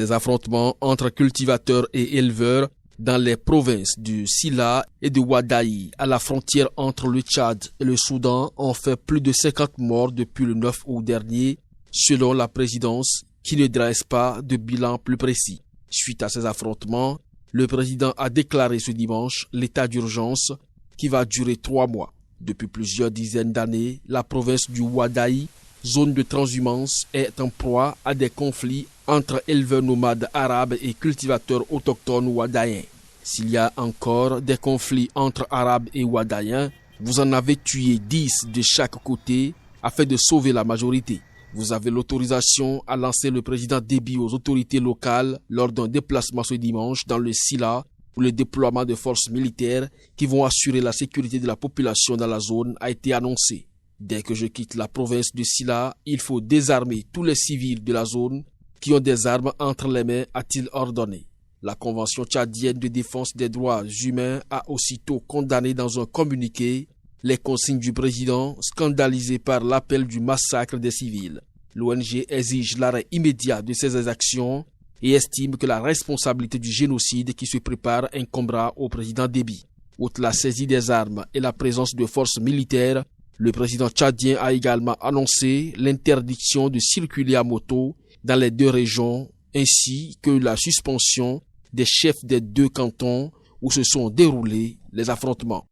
Des affrontements entre cultivateurs et éleveurs dans les provinces du Sila et de Ouadaï, à la frontière entre le Tchad et le Soudan, ont fait plus de 50 morts depuis le 9 août dernier, selon la présidence, qui ne dresse pas de bilan plus précis. Suite à ces affrontements, le président a déclaré ce dimanche l'état d'urgence qui va durer 3 mois. Depuis plusieurs dizaines d'années, la province du Ouadaï, zone de transhumance, est en proie à des conflits entre éleveurs nomades arabes et cultivateurs autochtones ouadaïens. S'il y a encore des conflits entre arabes et ouadaïens, vous en avez tué 10 de chaque côté afin de sauver la majorité. Vous avez l'autorisation à lancer le président Déby aux autorités locales lors d'un déplacement ce dimanche dans le Sila où le déploiement de forces militaires qui vont assurer la sécurité de la population dans la zone a été annoncé. Dès que je quitte la province de Sila, il faut désarmer tous les civils de la zone qui ont des armes entre les mains, a-t-il ordonné. La Convention tchadienne de défense des droits humains a aussitôt condamné dans un communiqué les consignes du président, scandalisé par l'appel du massacre des civils. L'ONG exige l'arrêt immédiat de ces exactions et estime que la responsabilité du génocide qui se prépare incombera au président Déby. Outre la saisie des armes et la présence de forces militaires, le président tchadien a également annoncé l'interdiction de circuler à moto dans les 2 régions, ainsi que la suspension des chefs des 2 cantons où se sont déroulés les affrontements.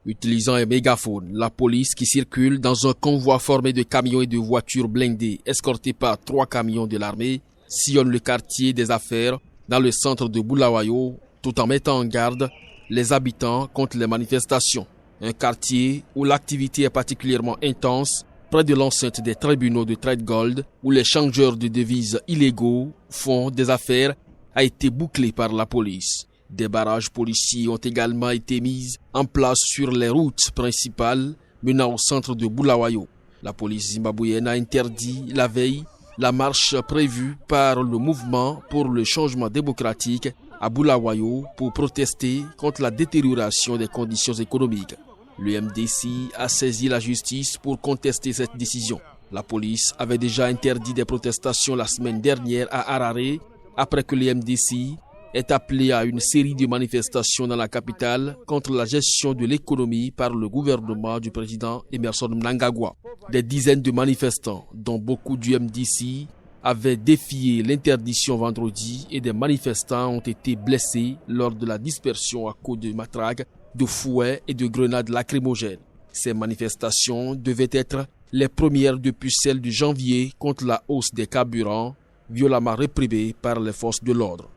Utilisant un mégaphone, la police qui circule dans un convoi formé de camions et de voitures blindées escortés par 3 camions de l'armée sillonne le quartier des affaires dans le centre de Bulawayo tout en mettant en garde les habitants contre les manifestations. Un quartier où l'activité est particulièrement intense, près de l'enceinte des tribunaux de Trade Gold, où les changeurs de devises illégaux font des affaires, a été bouclé par la police. Des barrages policiers ont également été mis en place sur les routes principales menant au centre de Bulawayo. La police zimbabwéenne a interdit la veille la marche prévue par le mouvement pour le changement démocratique à Bulawayo pour protester contre la détérioration des conditions économiques. Le MDC a saisi la justice pour contester cette décision. La police avait déjà interdit des protestations la semaine dernière à Harare après que le MDC ait appelé à une série de manifestations dans la capitale contre la gestion de l'économie par le gouvernement du président Emmerson Mnangagwa. Des dizaines de manifestants, dont beaucoup du MDC, avaient défié l'interdiction vendredi et des manifestants ont été blessés lors de la dispersion à coups de matraques, de fouets et de grenades lacrymogènes. Ces manifestations devaient être les premières depuis celles de janvier contre la hausse des carburants, violemment réprimée par les forces de l'ordre.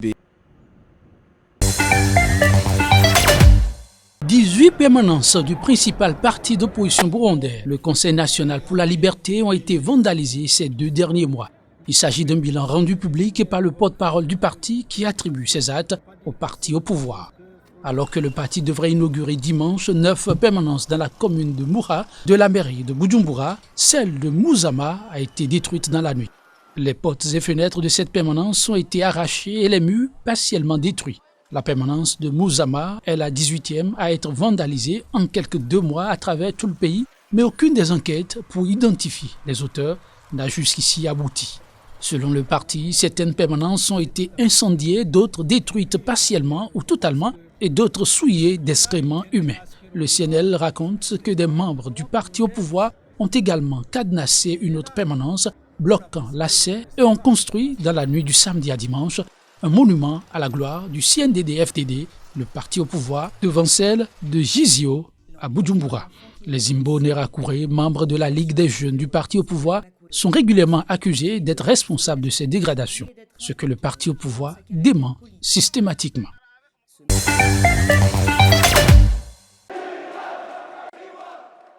18 permanences du principal parti d'opposition burundais, le Conseil national pour la liberté, ont été vandalisées ces 2 derniers mois. Il s'agit d'un bilan rendu public par le porte-parole du parti qui attribue ces actes au parti au pouvoir. Alors que le parti devrait inaugurer dimanche 9 permanences dans la commune de Moura de la mairie de Bujumbura, celle de Mouzama a été détruite dans la nuit. Les portes et fenêtres de cette permanence ont été arrachées et les murs partiellement détruits. La permanence de Mouzama est la 18e à être vandalisée en quelques 2 mois à travers tout le pays, mais aucune des enquêtes pour identifier les auteurs n'a jusqu'ici abouti. Selon le parti, certaines permanences ont été incendiées, d'autres détruites partiellement ou totalement et d'autres souillées d'excréments humains. Le CNL raconte que des membres du parti au pouvoir ont également cadenassé une autre permanence, bloquant l'accès et ont construit dans la nuit du samedi à dimanche un monument à la gloire du CNDD-FDD, le parti au pouvoir, devant celle de Gizio à Bujumbura. Les Imbonerakure, membres de la Ligue des jeunes du parti au pouvoir, sont régulièrement accusés d'être responsables de ces dégradations, ce que le parti au pouvoir dément systématiquement.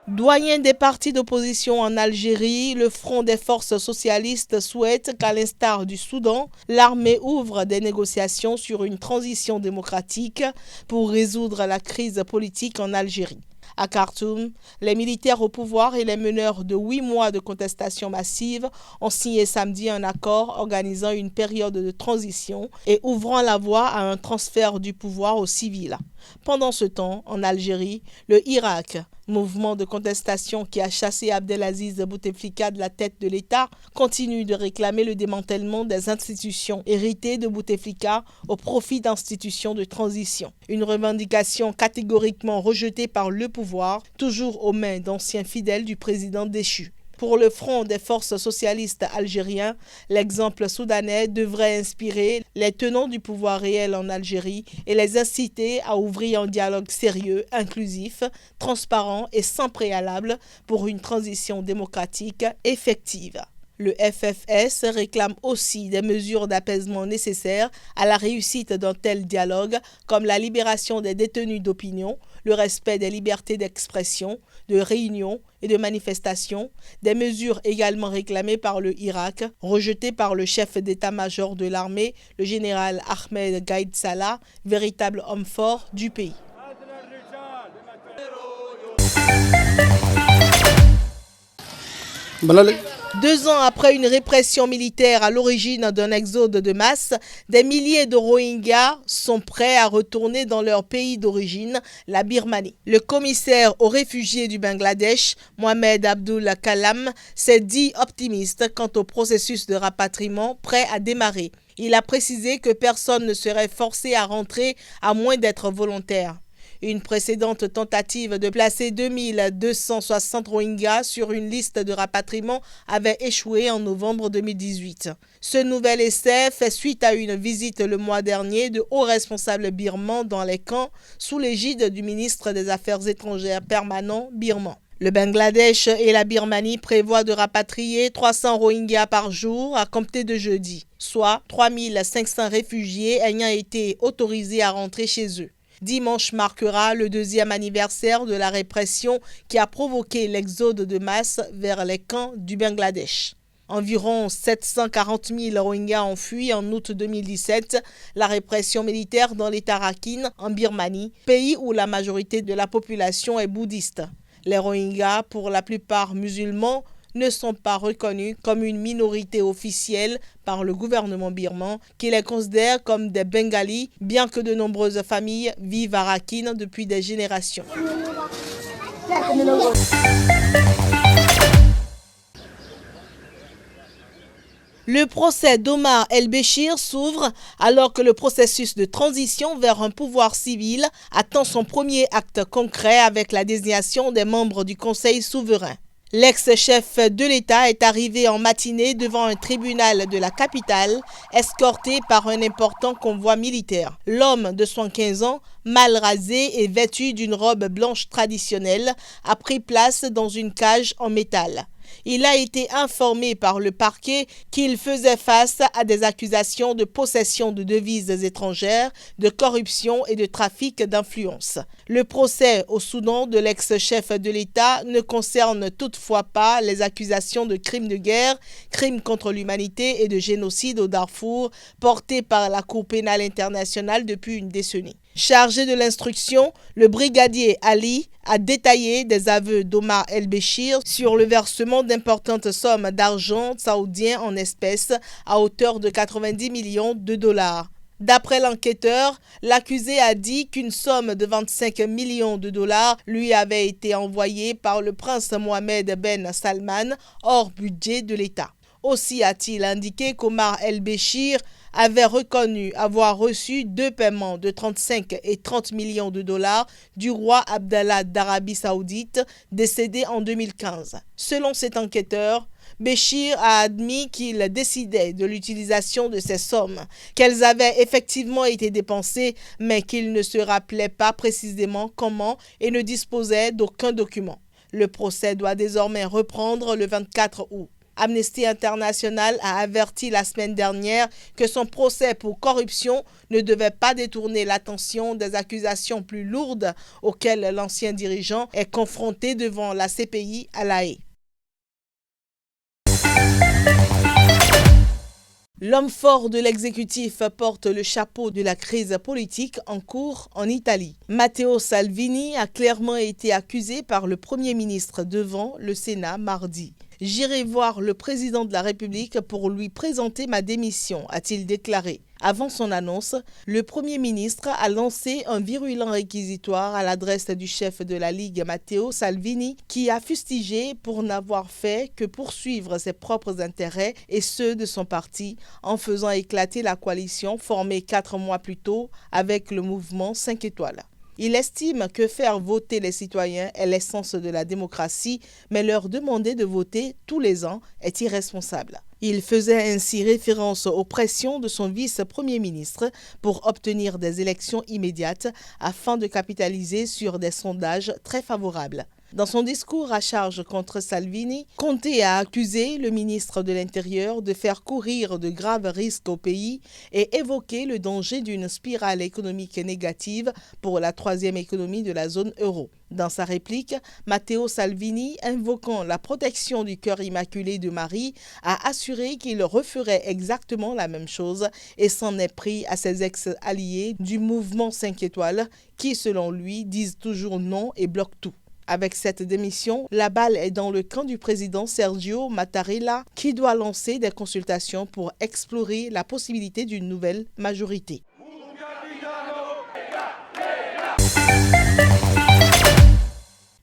Doyen des partis d'opposition en Algérie, le Front des forces socialistes souhaite qu'à l'instar du Soudan, l'armée ouvre des négociations sur une transition démocratique pour résoudre la crise politique en Algérie. À Khartoum, les militaires au pouvoir et les meneurs de 8 mois de contestation massive ont signé samedi un accord organisant une période de transition et ouvrant la voie à un transfert du pouvoir aux civils. Pendant ce temps, en Algérie, le Hirak, mouvement de contestation qui a chassé Abdelaziz Bouteflika de la tête de l'État, continue de réclamer le démantèlement des institutions héritées de Bouteflika au profit d'institutions de transition. Une revendication catégoriquement rejetée par le pouvoir, toujours aux mains d'anciens fidèles du président déchu. Pour le Front des forces socialistes algériens, l'exemple soudanais devrait inspirer les tenants du pouvoir réel en Algérie et les inciter à ouvrir un dialogue sérieux, inclusif, transparent et sans préalable pour une transition démocratique effective. Le FFS réclame aussi des mesures d'apaisement nécessaires à la réussite d'un tel dialogue, comme la libération des détenus d'opinion, le respect des libertés d'expression, de réunion et de manifestation, des mesures également réclamées par le Hirak, rejetées par le chef d'état-major de l'armée, le général Ahmed Gaïd Salah, véritable homme fort du pays. Balale. 2 ans après une répression militaire à l'origine d'un exode de masse, des milliers de Rohingyas sont prêts à retourner dans leur pays d'origine, la Birmanie. Le commissaire aux réfugiés du Bangladesh, Mohamed Abdul Kalam, s'est dit optimiste quant au processus de rapatriement prêt à démarrer. Il a précisé que personne ne serait forcé à rentrer à moins d'être volontaire. Une précédente tentative de placer 2260 Rohingyas sur une liste de rapatriement avait échoué en novembre 2018. Ce nouvel essai fait suite à une visite le mois dernier de hauts responsables birmans dans les camps sous l'égide du ministre des Affaires étrangères permanent birman. Le Bangladesh et la Birmanie prévoient de rapatrier 300 Rohingyas par jour à compter de jeudi, soit 3500 réfugiés ayant été autorisés à rentrer chez eux. Dimanche marquera le 2e anniversaire de la répression qui a provoqué l'exode de masse vers les camps du Bangladesh. Environ 740 000 Rohingyas ont fui en août 2017 la répression militaire dans l'État Rakhine en Birmanie, pays où la majorité de la population est bouddhiste. Les Rohingyas, pour la plupart musulmans, ne sont pas reconnus comme une minorité officielle par le gouvernement birman qui les considère comme des Bengalis, bien que de nombreuses familles vivent à Rakhine depuis des générations. Le procès d'Omar El-Béchir s'ouvre alors que le processus de transition vers un pouvoir civil attend son premier acte concret avec la désignation des membres du Conseil souverain. L'ex-chef de l'État est arrivé en matinée devant un tribunal de la capitale, escorté par un important convoi militaire. L'homme de 75 ans, mal rasé et vêtu d'une robe blanche traditionnelle, a pris place dans une cage en métal. Il a été informé par le parquet qu'il faisait face à des accusations de possession de devises étrangères, de corruption et de trafic d'influence. Le procès au Soudan de l'ex-chef de l'État ne concerne toutefois pas les accusations de crimes de guerre, crimes contre l'humanité et de génocide au Darfour portées par la Cour pénale internationale depuis une décennie. Chargé de l'instruction, le brigadier Ali a détaillé des aveux d'Omar El-Béchir sur le versement d'importantes sommes d'argent saoudien en espèces à hauteur de 90 millions de dollars. D'après l'enquêteur, l'accusé a dit qu'une somme de 25 millions de dollars lui avait été envoyée par le prince Mohamed Ben Salman hors budget de l'État. Aussi a-t-il indiqué qu'Omar El-Béchir avait reconnu avoir reçu 2 paiements de 35 et 30 millions de dollars du roi Abdallah d'Arabie Saoudite, décédé en 2015. Selon cet enquêteur, Béchir a admis qu'il décidait de l'utilisation de ces sommes, qu'elles avaient effectivement été dépensées, mais qu'il ne se rappelait pas précisément comment et ne disposait d'aucun document. Le procès doit désormais reprendre le 24 août. Amnesty International a averti la semaine dernière que son procès pour corruption ne devait pas détourner l'attention des accusations plus lourdes auxquelles l'ancien dirigeant est confronté devant la CPI à La Haye. L'homme fort de l'exécutif porte le chapeau de la crise politique en cours en Italie. Matteo Salvini a clairement été accusé par le Premier ministre devant le Sénat mardi. « J'irai voir le président de la République pour lui présenter ma démission », a-t-il déclaré. Avant son annonce, le Premier ministre a lancé un virulent réquisitoire à l'adresse du chef de la Ligue, Matteo Salvini, qui a fustigé pour n'avoir fait que poursuivre ses propres intérêts et ceux de son parti en faisant éclater la coalition formée 4 mois plus tôt avec le mouvement 5 étoiles. Il estime que faire voter les citoyens est l'essence de la démocratie, mais leur demander de voter tous les ans est irresponsable. Il faisait ainsi référence aux pressions de son vice-premier ministre pour obtenir des élections immédiates afin de capitaliser sur des sondages très favorables. Dans son discours à charge contre Salvini, Conte a accusé le ministre de l'Intérieur de faire courir de graves risques au pays et évoqué le danger d'une spirale économique négative pour la troisième économie de la zone euro. Dans sa réplique, Matteo Salvini, invoquant la protection du cœur immaculé de Marie, a assuré qu'il referait exactement la même chose et s'en est pris à ses ex-alliés du mouvement 5 étoiles qui, selon lui, disent toujours non et bloquent tout. Avec cette démission, la balle est dans le camp du président Sergio Mattarella qui doit lancer des consultations pour explorer la possibilité d'une nouvelle majorité.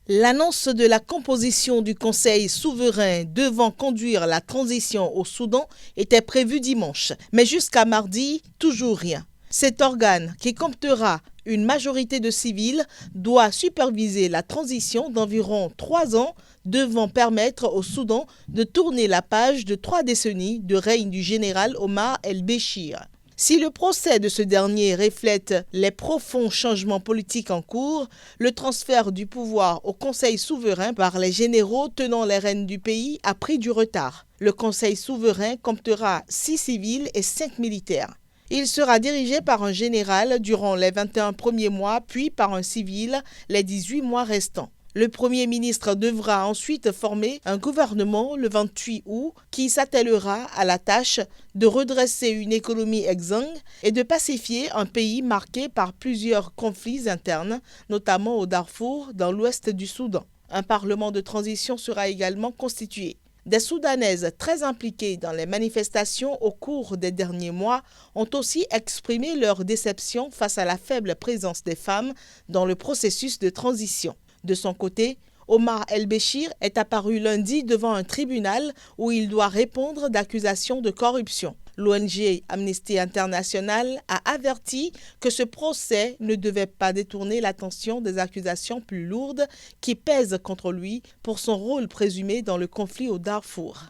L'annonce de la composition du Conseil souverain devant conduire la transition au Soudan était prévue dimanche, mais jusqu'à mardi, toujours rien. Cet organe, qui comptera une majorité de civils, doit superviser la transition d'environ 3 ans devant permettre au Soudan de tourner la page de 3 décennies de règne du général Omar el-Béchir. Si le procès de ce dernier reflète les profonds changements politiques en cours, le transfert du pouvoir au Conseil souverain par les généraux tenant les rênes du pays a pris du retard. Le Conseil souverain comptera 6 civils et 5 militaires. Il sera dirigé par un général durant les 21 premiers mois, puis par un civil les 18 mois restants. Le Premier ministre devra ensuite former un gouvernement le 28 août qui s'attellera à la tâche de redresser une économie exsangue et de pacifier un pays marqué par plusieurs conflits internes, notamment au Darfour, dans l'ouest du Soudan. Un parlement de transition sera également constitué. Des Soudanaises très impliquées dans les manifestations au cours des derniers mois ont aussi exprimé leur déception face à la faible présence des femmes dans le processus de transition. De son côté, Omar el-Béchir est apparu lundi devant un tribunal où il doit répondre d'accusations de corruption. L'ONG Amnesty International a averti que ce procès ne devait pas détourner l'attention des accusations plus lourdes qui pèsent contre lui pour son rôle présumé dans le conflit au Darfour.